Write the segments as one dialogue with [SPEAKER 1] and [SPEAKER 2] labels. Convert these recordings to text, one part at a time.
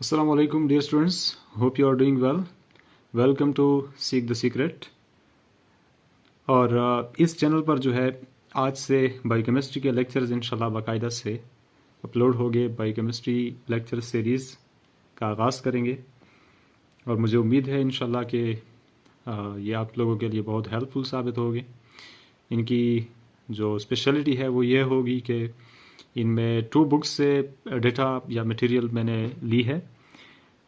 [SPEAKER 1] Assalamu alaikum dear students, hope you are doing well. Welcome to Seek the Secret. और इस channel पर जो है आज से बायोकेमिस्ट्री के लेक्चर्स इंशाल्लाह बाकायदा से अपलोड होंगे। बायोकेमिस्ट्री लेक्चर सीरीज़ का आगाज़ करेंगे और मुझे उम्मीद है इंशाल्लाह कि ये आप लोगों के लिए बहुत हेल्पफुल साबित होगी। इनकी जो स्पेशलिटी है वो ये होगी कि इनमें 2 बुक्स से डेटा या मटेरियल मैंने ली है।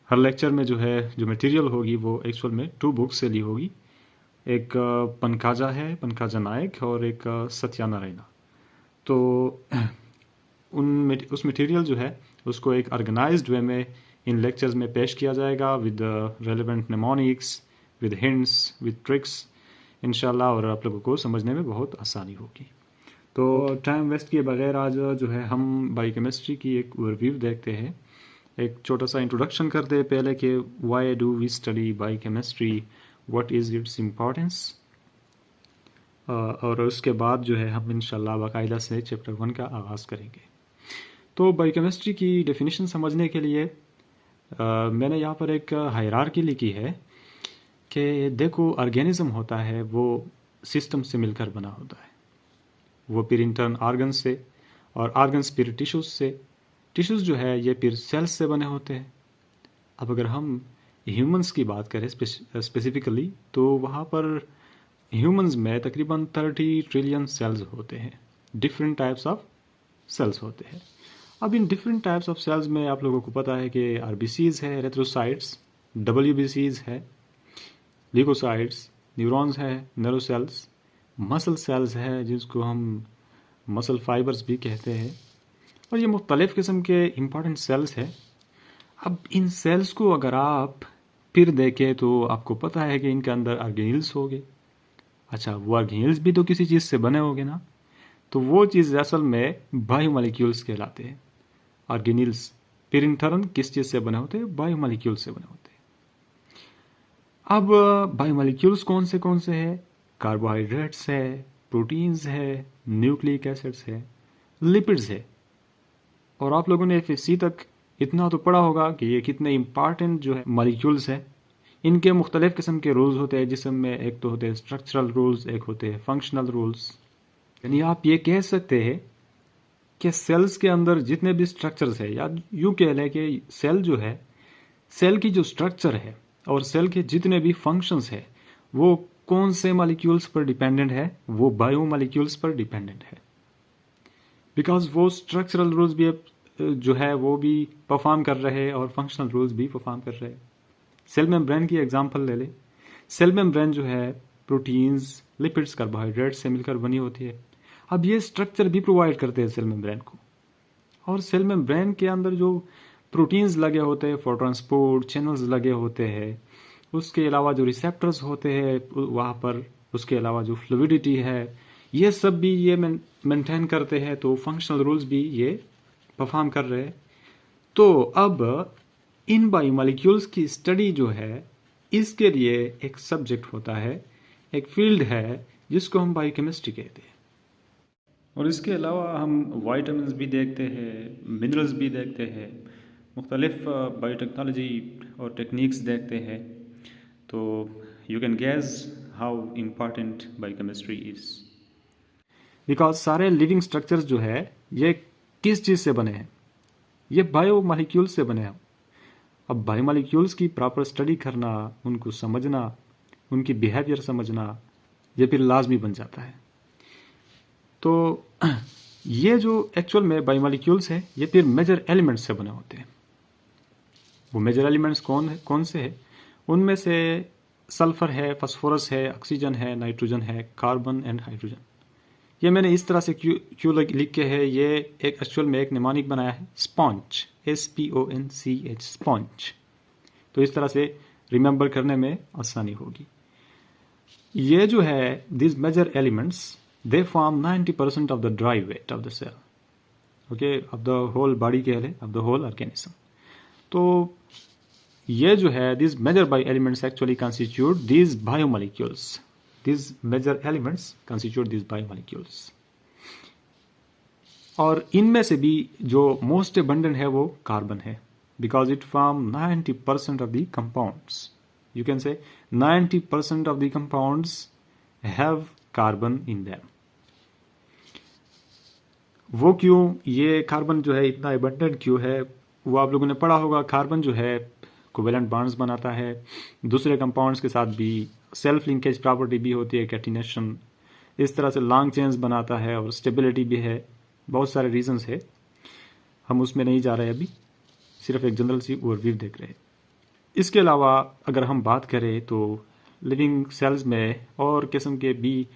[SPEAKER 1] हर लेक्चर में जो है जो मटेरियल होगी वो एक्चुअल में 2 बुक्स से ली होगी। एक पनकाजा है, पनकाजा नायक, और एक सत्यानारायणा। तो उस मटेरियल जो है उसको एक ऑर्गेनाइज्ड वे में इन लेक्चर्स में पेश किया जाएगा with relevant mnemonics, with hints, with tricks इंशाल्लाह, और आप लोगों को समझने में बहुत आसानी होगी। तो टाइम वेस्ट किए बगैर आज जो है हम बायोकेमिस्ट्री की एक ओवरव्यू देखते हैं। एक छोटा सा इंट्रोडक्शन करते हैं पहले कि why do we study biochemistry, what is its importance, और उसके बाद जो है हम इंशाल्लाह बाकायदा से चैप्टर 1 का आगाज़ करेंगे। तो बायोकेमिस्ट्री की डेफिनेशन समझने के लिए मैंने यहाँ पर एक हायरार्की लिखी है कि देखो, ऑर्गेनिज्म होता है वो सिस्टम से मिलकर बना होता है। वो फिर इंटर्न ऑर्गन से, और ऑर्गन्स फिर टिश्यूज से, टिश्यूज जो है ये फिर सेल्स से बने होते हैं। अब अगर हम ह्यूमंस की बात करें स्पेसिफिकली, तो वहाँ पर ह्यूमंस में तकरीबन 30 ट्रिलियन सेल्स होते हैं। डिफरेंट टाइप्स ऑफ सेल्स होते हैं। अब इन डिफरेंट टाइप्स ऑफ सेल्स में आप लोगों को पता है कि आरबीसीज है, एरिथ्रोसाइट्स, डब्ल्यूबीसीज है, ल्यूकोसाइट्स, न्यूरॉन्स है, नर्व सेल्स, मसल सेल्स है जिसको हम मसल फाइबर्स भी कहते हैं, और ये मुख्तलिफ़ किस्म के इम्पॉर्टेंट सेल्स हैं। अब इन सेल्स को अगर आप फिर देखें तो आपको पता है कि इनके अंदर ऑर्गेनील्स होंगे। अच्छा, वो ऑर्गेनील्स भी तो किसी चीज़ से बने होंगे ना, तो वो चीज़ असल में बायोमोलिक्यूल्स कहलाते हैं। ऑर्गेनील्स फिर इन टर्न किस चीज़ से बने होते हैं? बायोमोलिक्यूल्स से बने होते हैं। अब बायोमोलिक्यूल्स कौन से हैं? कार्बोहाइड्रेट्स है, प्रोटीन्स है, न्यूक्लिक एसिड्स है, लिपिड्स है। और आप लोगों ने एफएससी तक इतना तो पढ़ा होगा कि ये कितने इंपॉर्टेंट जो है मॉलिक्यूल्स हैं। इनके मुख्तलिफ किस्म के रूल्स होते हैं जिसमें में एक तो होते हैं स्ट्रक्चरल रूल्स, एक होते हैं फंक्शनल रूल्स। यानी आप ये कह सकते हैं कि सेल्स के अंदर जितने भी स्ट्रक्चर्स है, या यूँ कह लें कि सेल जो है, सेल की जो स्ट्रक्चर है और सेल के जितने भी फंक्शंस है वो कौन से मॉलिक्यूल्स पर डिपेंडेंट है? वो बायोमोलिक्यूल्स पर डिपेंडेंट है। बिकॉज वो स्ट्रक्चरल रूल्स भी जो है वो भी परफॉर्म कर रहे हैं और फंक्शनल रूल्स भी परफॉर्म कर रहे हैं। सेल मेम्ब्रेन की एग्जांपल ले लें। सेल मेम्ब्रेन जो है प्रोटीन्स, लिपिड्स, कार्बोहाइड्रेट्स से मिलकर बनी होती है। अब ये स्ट्रक्चर भी प्रोवाइड करते हैं सेल मेम्ब्रेन को, और सेल मेम्ब्रेन के अंदर जो प्रोटीन्स लगे होते हैं, फॉर ट्रांसपोर्ट चैनल्स लगे होते हैं, उसके अलावा जो रिसेप्टर्स होते हैं वहाँ पर, उसके अलावा जो फ्लूइडिटी है, ये सब भी ये मेंटेन करते हैं। तो फंक्शनल रूल्स भी ये परफॉर्म कर रहे हैं। तो अब इन बायोमोलिक्यूल्स की स्टडी जो है, इसके लिए एक सब्जेक्ट होता है, एक फील्ड है जिसको हम बायोकेमिस्ट्री कहते हैं। और इसके अलावा हम वाइटामिन भी देखते हैं, मिनरल्स भी देखते हैं, मुख्तलिफ बायोटेक्नोलॉजी और टेक्निक्स देखते हैं। तो you can guess how important biochemistry is, because सारे लिविंग स्ट्रक्चर्स जो है ये किस चीज़ से बने हैं? ये बायोमोलिक्यूल्स से बने हैं। अब बायोमोलिक्यूल्स की प्रॉपर स्टडी करना, उनको समझना, उनकी बिहेवियर समझना, ये फिर लाजमी बन जाता है। तो ये जो एक्चुअल में बायोमोलिक्यूल्स है ये फिर मेजर एलिमेंट्स से बने होते हैं। वो मेजर एलिमेंट्स कौन से हैं? उनमें से सल्फर है, फास्फोरस है, ऑक्सीजन है, नाइट्रोजन है, कार्बन एंड हाइड्रोजन। ये मैंने इस तरह से क्यों लिख के है, ये एक एक्चुअल में एक निमोनिक बनाया है, स्पॉन्ज, SPONCH, स्पॉन्ज। तो इस तरह से रिमेंबर करने में आसानी होगी। ये जो है this major elements they form 90% of the dry weight of the cell, okay, of the whole body कह लें, ऑफ द होल ऑर्गेनिज्म। तो ये जो है this major bio elements actually constitute this biomolecules. This major elements constitute this biomolecules. और इनमें से भी जो मोस्ट अबंडेंट है वो कार्बन है। because it form 90% of the compounds. You can say 90% of the compounds have carbon in them. वो क्यों, ये कार्बन जो है इतना एबंडेंट क्यों है, वो आप लोगों ने पढ़ा होगा. कार्बन जो है कोवेलेंट बॉन्ड्स बनाता है, दूसरे कंपाउंड्स के साथ भी सेल्फ लिंकेज प्रॉपर्टी भी होती है, कैटिनेशन, इस तरह से लॉन्ग चेन्स बनाता है और स्टेबिलिटी भी है. बहुत सारे रीजंस है, हम उसमें नहीं जा रहे अभी, सिर्फ एक जनरल सी ओवरव्यू देख रहे हैं. इसके अलावा अगर हम बात करें तो लिविंग सेल्स में और किस्म के भी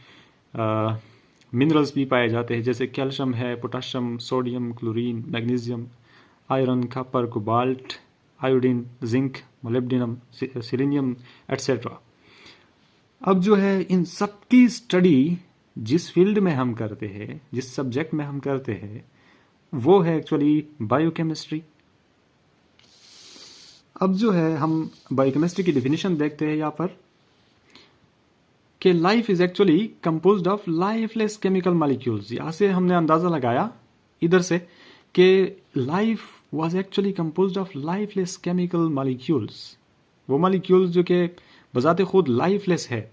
[SPEAKER 1] मिनरल्स भी पाए जाते हैं, जैसे कैल्शियम है, potassium, sodium, chlorine, magnesium, iron, copper, cobalt, iodine, zinc, molybdenum, selenium etcetera. अब जो है इन सब की स्टडी जिस फील्ड में हम करते हैं, जिस सब्जेक्ट में हम करते हैं, वो है एक्चुअली बायोकेमिस्ट्री. अब जो है हम बायोकेमिस्ट्री की डेफिनेशन देखते हैं यहाँ पर कि life is actually composed of lifeless chemical molecules. यहाँ से हमने अंदाजा लगाया इधर से कि life was actually composed of lifeless chemical molecules. वो मॉलिक्यूल्स जो कि बजाते खुद लाइफलेस है,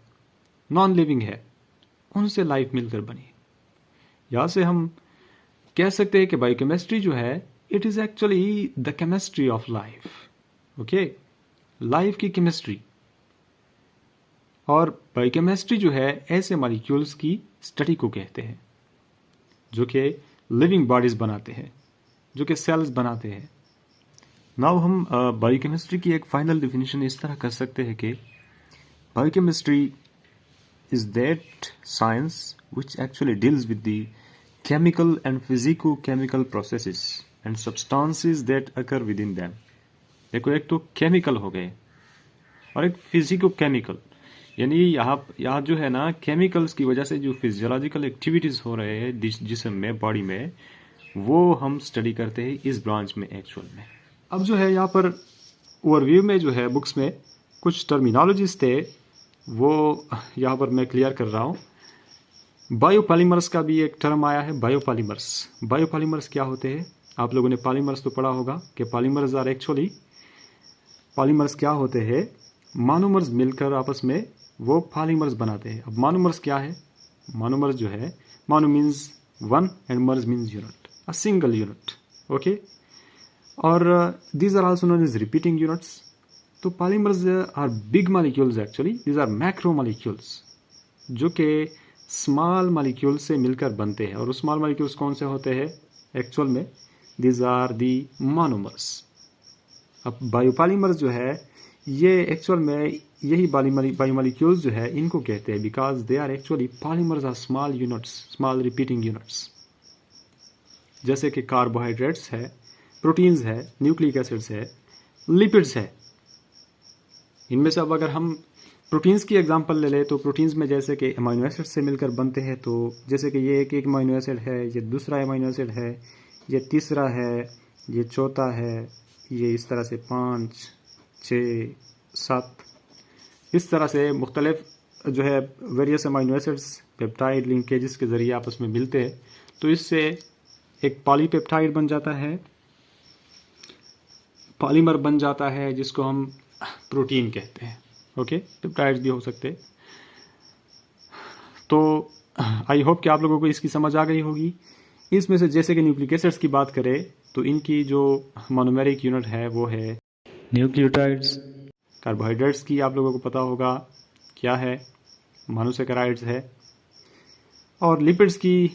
[SPEAKER 1] नॉन लिविंग है, उनसे लाइफ मिलकर बनी. यहाँ से हम कह सकते हैं कि बायोकेमिस्ट्री जो है it is actually the chemistry of life. Okay, life की केमिस्ट्री. और बायोकेमिस्ट्री जो है ऐसे मॉलिक्यूल्स की स्टडी को कहते हैं जो कि लिविंग बॉडीज बनाते हैं, जो कि सेल्स बनाते हैं. नाउ हम बायोकेमिस्ट्री की एक फाइनल डेफिनेशन इस तरह कर सकते हैं कि biochemistry is that science which actually deals with the chemical and physico-chemical processes and substances that occur with in them. देखो, एक तो केमिकल हो गए और एक फिजिको-केमिकल, यानी यहाँ जो है ना, केमिकल्स की वजह से जो फिजियोलॉजिकल एक्टिविटीज हो रहे हैं जिस्म में, बॉडी में, वो हम स्टडी करते हैं इस ब्रांच में एक्चुअल में. अब जो है यहाँ पर ओवरव्यू में जो है बुक्स में कुछ टर्मिनोलॉजीज थे, वो यहाँ पर मैं क्लियर कर रहा हूँ. बायोपॉलीमर्स का भी एक टर्म आया है, बायोपॉलीमर्स. बायोपॉलीमर्स क्या होते हैं? आप लोगों ने पॉलीमर्स तो पढ़ा होगा कि पॉलीमर्स आर एक्चुअली, पॉलीमर्स क्या होते हैं? मोनोमर्स मिलकर आपस में वो पॉलीमर्स बनाते हैं. अब मोनोमर्स क्या है? मोनोमर्स जो है, mono means one and mers means unit, a single unit. Okay, और these are also known as repeating units. तो polymers are big molecules actually, these are macro molecules जो कि स्मॉल मॉलिक्यूल्स से मिलकर बनते हैं. और स्मॉल मॉलिक्यूल्स कौन से होते हैं एक्चुअल में? These are the monomers. अब बायोपॉलीमर्स जो है ये एक्चुअल में यही बायोमॉलिक्यूल्स जो है इनको कहते हैं, because they are actually polymers are small units, small repeating units. जैसे कि कार्बोहाइड्रेट्स है, प्रोटीन्स है, न्यूक्लिक एसिड्स है, लिपिड्स है. इनमें से अब अगर हम प्रोटीन्स की एग्जांपल ले लें तो प्रोटीन्स में जैसे कि अमीनो एसिड से मिलकर बनते हैं. तो जैसे कि ये एक अमीनो एसिड है, ये दूसरा अमीनो एसिड है, ये तीसरा है, ये चौथा है, ये इस तरह से 5, 6, 7, इस तरह से मुख्तलिफ जो है various amino acids peptide linkages के ज़रिए आपस में मिलते हैं. तो इससे एक पॉलीपेप्टाइड बन जाता है, पॉलीमर बन जाता है, जिसको हम प्रोटीन कहते हैं. ओके, पेप्टाइड्स भी हो सकते हैं. तो आई होप कि आप लोगों को इसकी समझ आ गई होगी. इसमें से जैसे कि न्यूक्लिक एसिड्स की बात करें तो इनकी जो मोनोमेरिक यूनिट है वो है न्यूक्लियोटाइड्स. कार्बोहाइड्रेट्स की आप लोगों को पता होगा क्या है, मोनोसेकेराइड्स है. और लिपिड्स की,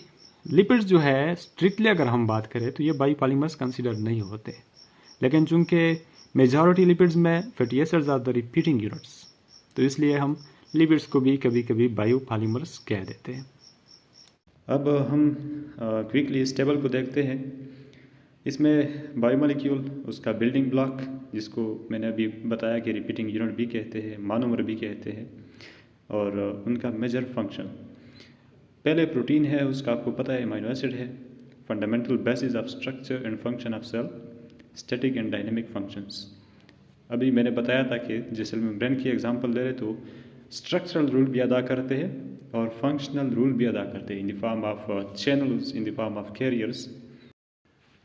[SPEAKER 1] लिपिड्स जो है स्ट्रिक्टली अगर हम बात करें तो ये बायोपॉलीमर्स कंसीडर नहीं होते, लेकिन चूंकि मेजॉरिटी लिपिड्स में fatty acids are the repeating units, तो इसलिए हम लिपिड्स को भी कभी कभी बायोपॉलीमर्स कह देते हैं. अब हम क्विकली इस टेबल को देखते हैं. इसमें बायोमॉलिक्यूल, उसका बिल्डिंग ब्लॉक, जिसको मैंने अभी बताया कि रिपीटिंग यूनिट भी कहते हैं, मोनोमर भी कहते हैं, और उनका मेजर फंक्शन. पहले प्रोटीन है, उसका आपको पता है अमीनो एसिड है. Fundamental basis of structure and function of cell, static and dynamic functions. अभी मैंने बताया था कि जिस सेल मेम्ब्रेन की एग्जांपल ले रहे तो स्ट्रक्चरल रूल भी अदा करते हैं और फंक्शनल रूल भी अदा करते हैं in the form of channels, in the form of carriers.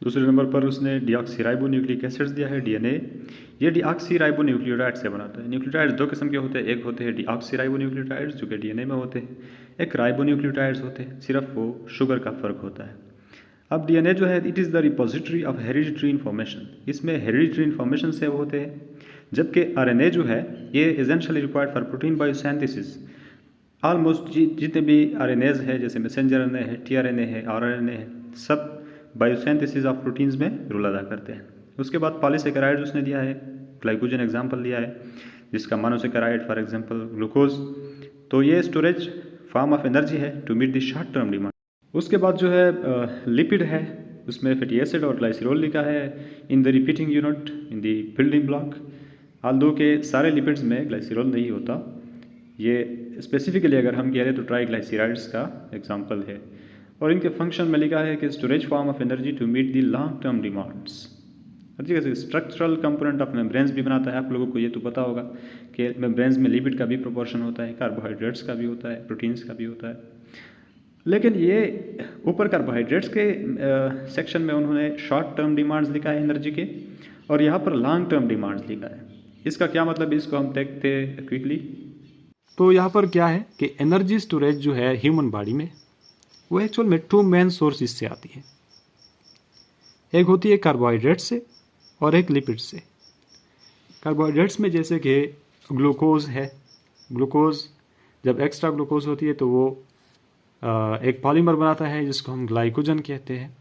[SPEAKER 1] दूसरे नंबर पर उसने डीऑक्सीराइबोन्यूक्लिक एसिड्स दिया है, डीएनए। ये डीऑक्सीराइबोन्यूक्लियोटाइड से बनाता है। न्यूक्लियोटाइड्स दो किस्म के होते हैं, एक होते हैं डीऑक्सीराइबोन्यूक्लियोटाइड्स जो कि डीएनए में होते हैं, एक राइबोन्यूक्लियोटाइड्स होते हैं, सिर्फ वो शुगर का फ़र्क होता है। अब डीएनए जो है it is the repository of hereditary information, इसमें हेरिडिटरी इन्फॉर्मेशन सेव होते हैं, जबकि आरएनए जो है ये essentially required for protein biosynthesis. Almost जितने भी आरएनएज है, जैसे मैसेंजर आरएनए है, टीआरएनए है, आरएनए है, सब बायोसिंथेसिस ऑफ प्रोटीन्स में रोल अदा करते हैं। उसके बाद पॉलीसेकेराइड्स उसने दिया है, ग्लाइकोजन एग्जाम्पल लिया है, जिसका मोनोसेकेराइड फॉर एग्जांपल ग्लूकोज। तो ये स्टोरेज फॉर्म ऑफ एनर्जी है to meet the short term demand. उसके बाद जो है लिपिड है, उसमें फैटी एसिड और ग्लाइसरॉल लिखा है in the repeating unit in the building block. Aldous के सारे लिपिड्स में ग्लाइसरॉल नहीं होता, ये स्पेसिफिकली अगर हम कह रहे तो ट्राइग्लाइसराइड्स का एग्जांपल है। और इनके फंक्शन में लिखा है कि storage form of energy to meet the long term demands. हर जगह से स्ट्रक्चरल कंपोनेंट ऑफ मेम्ब्रेन्स भी बनाता है। आप लोगों को ये तो पता होगा कि मेम्ब्रेन्स में लिपिड का भी प्रोपोर्शन होता है, कार्बोहाइड्रेट्स का भी होता है, प्रोटीन्स का भी होता है। लेकिन ये ऊपर कार्बोहाइड्रेट्स के सेक्शन में उन्होंने शॉर्ट टर्म डिमांड्स लिखा है एनर्जी के, और यहाँ पर लॉन्ग टर्म डिमांड्स लिखा है। इसका क्या मतलब है, इसको हम देखते हैं क्विकली। तो यहाँ पर क्या है कि एनर्जी स्टोरेज जो है ह्यूमन बॉडी में, वो एक्चुअल में टू मेन सोर्सेज से आती है। एक होती है कार्बोहाइड्रेट से और एक लिपिड से। कार्बोहाइड्रेट्स में जैसे कि ग्लूकोज है, ग्लूकोज जब एक्स्ट्रा ग्लूकोज होती है तो वो एक पॉलीमर बनाता है जिसको हम ग्लाइकोजन कहते हैं।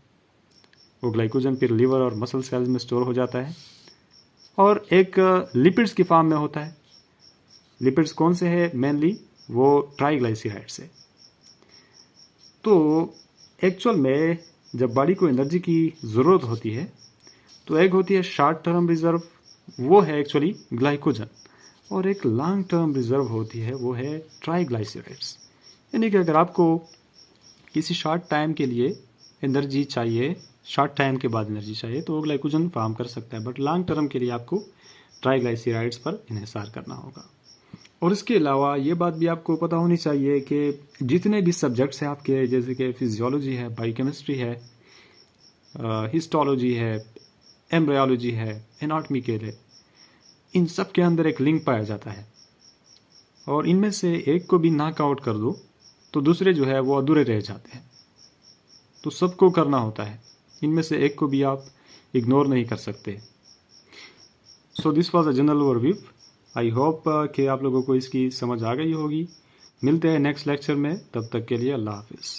[SPEAKER 1] वो ग्लाइकोजन फिर लिवर और मसल सेल्स में स्टोर हो जाता है, और एक लिपिड्स की फॉर्म में होता है। लिपिड्स कौन से है, मेनली वो ट्राइग्लाइसराइड्स है। तो एक्चुअल में जब बॉडी को एनर्जी की ज़रूरत होती है तो एक होती है शॉर्ट टर्म रिजर्व, वो है एक्चुअली ग्लाइकोजन, और एक लॉन्ग टर्म रिजर्व होती है, वो है ट्राइग्लाइसराइड्स। यानी कि अगर आपको किसी शॉर्ट टाइम के लिए एनर्जी चाहिए, शॉर्ट टाइम के बाद एनर्जी चाहिए, तो वो ग्लाइकोजन फॉर्म कर सकता है, बट लॉन्ग टर्म के लिए आपको ट्राइग्लाइसराइड्स पर इन्हिसार करना होगा। और इसके अलावा ये बात भी आपको पता होनी चाहिए कि जितने भी सब्जेक्ट्स हैं आपके, जैसे कि फिजियोलॉजी है, बायोकेमिस्ट्री है, हिस्टोलॉजी है, एम्ब्रियोलॉजी है, एनाटॉमी के लिए, इन सब के अंदर एक लिंक पाया जाता है, और इनमें से एक को भी नॉक आउट कर दो तो दूसरे जो है वो अधूरे रह जाते हैं। तो सबको करना होता है, इनमें से एक को भी आप इग्नोर नहीं कर सकते। So this was a general overview. I hope कि आप लोगों को इसकी समझ आ गई होगी। मिलते हैं नेक्स्ट लेक्चर में, तब तक के लिए अल्लाह हाफिज़।